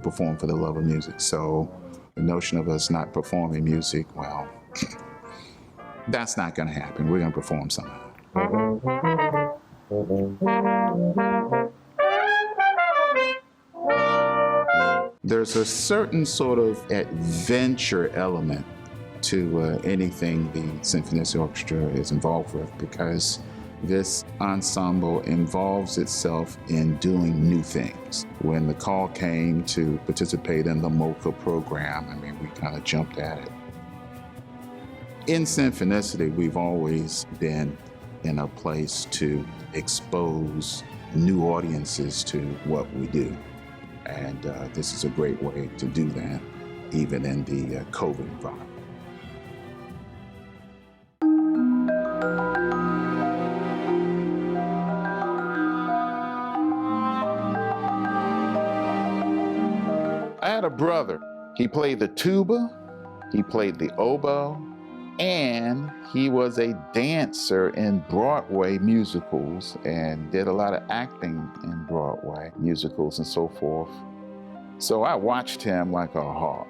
we perform for the love of music. So the notion of us not performing music, well, that's not going to happen. We're going to perform somehow. There's a certain sort of adventure element to anything the Symphony Orchestra is involved with, because this ensemble involves itself in doing new things. When the call came to participate in the MOCA program, I mean, we kind of jumped at it. In Symphonicity, we've always been in a place to expose new audiences to what we do. And this is a great way to do that, even in the COVID environment. I had a brother. He played the tuba, he played the oboe, and he was a dancer in Broadway musicals and did a lot of acting in Broadway musicals and so forth. So I watched him like a hawk.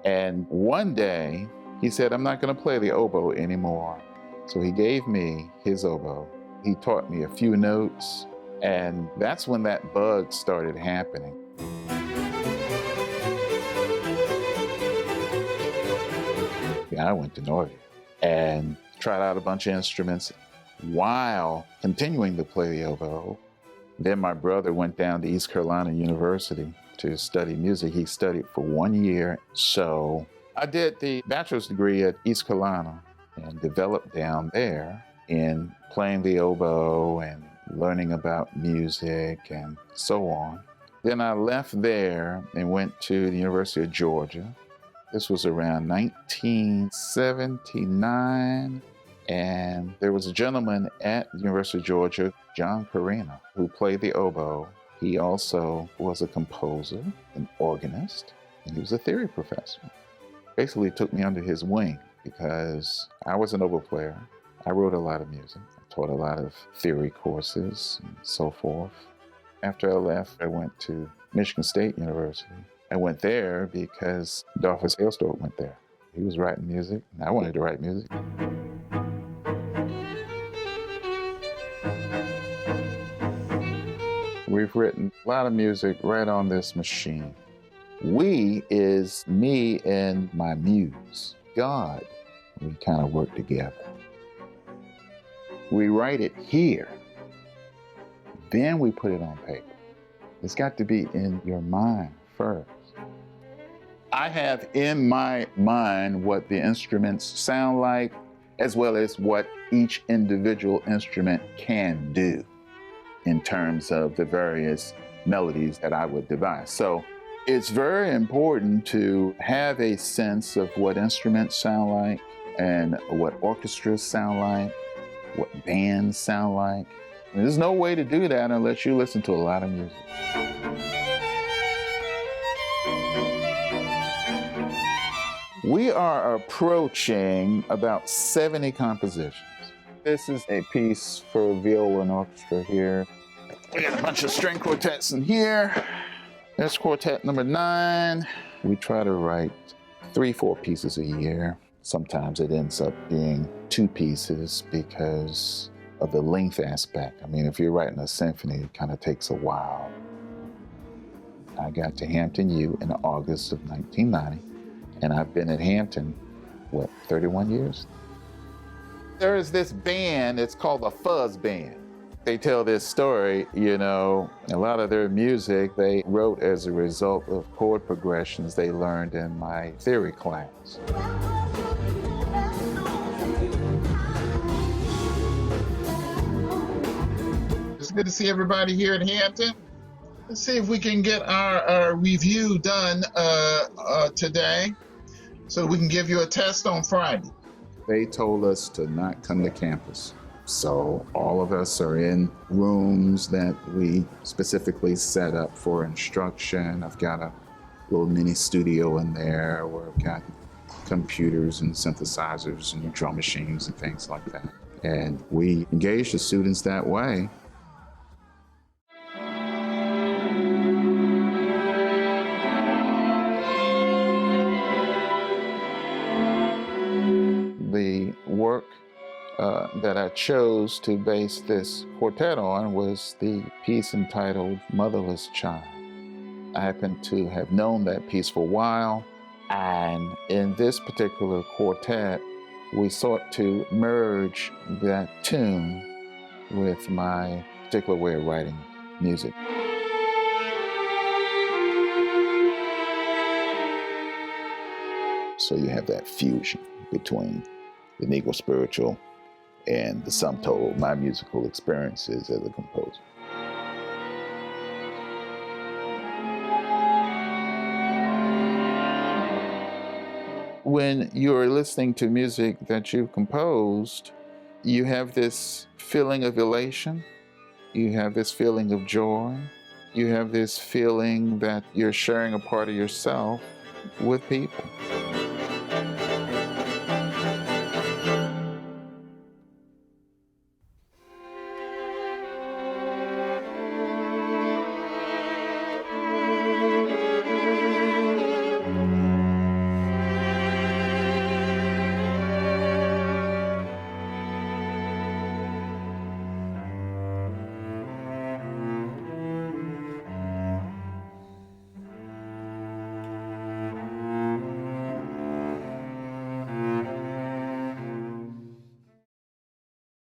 And one day he said, I'm not going to play the oboe anymore. So he gave me his oboe. He taught me a few notes, and that's when that bug started happening. I went to Northern and tried out a bunch of instruments while continuing to play the oboe. Then my brother went down to East Carolina University to study music. He studied for 1 year. So I did the bachelor's degree at East Carolina and developed down there in playing the oboe and learning about music and so on. Then I left there and went to the University of Georgia. This was around 1979, and there was a gentleman at the University of Georgia, John Curate, who played the oboe. He also was a composer, an organist, and he was a theory professor. Basically took me under his wing because I was an oboe player. I wrote a lot of music. I taught a lot of theory courses and so forth. After I left, I went to Michigan State University. I went there because Harvey Stokes went there. He was writing music, and I wanted to write music. We've written a lot of music right on this machine. We is me and my muse, God. We kind of work together. We write it here, then we put it on paper. It's got to be in your mind first. I have in my mind what the instruments sound like, as well as what each individual instrument can do in terms of the various melodies that I would devise. So it's very important to have a sense of what instruments sound like and what orchestras sound like, what bands sound like. And there's no way to do that unless you listen to a lot of music. We are approaching about 70 compositions. This is a piece for viola and orchestra here. We got a bunch of string quartets in here. There's quartet number 9. We try to write 3-4 pieces a year. Sometimes it ends up being 2 pieces because of the length aspect. I mean, if you're writing a symphony, it kind of takes a while. I got to Hampton U in August of 1990. And I've been at Hampton, 31 years? There is this band, it's called the Fuzz Band. They tell this story, you know, a lot of their music they wrote as a result of chord progressions they learned in my theory class. It's good to see everybody here at Hampton. Let's see if we can get our review done today so we can give you a test on Friday. They told us to not come to campus. So all of us are in rooms that we specifically set up for instruction. I've got a little mini studio in there where I've got computers and synthesizers and drum machines and things like that. And we engage the students that way. that I chose to base this quartet on was the piece entitled Motherless Child. I happen to have known that piece for a while, and in this particular quartet, we sought to merge that tune with my particular way of writing music. So you have that fusion between the Negro spiritual and the sum total of my musical experiences as a composer. When you're listening to music that you've composed, you have this feeling of elation, you have this feeling of joy, you have this feeling that you're sharing a part of yourself with people.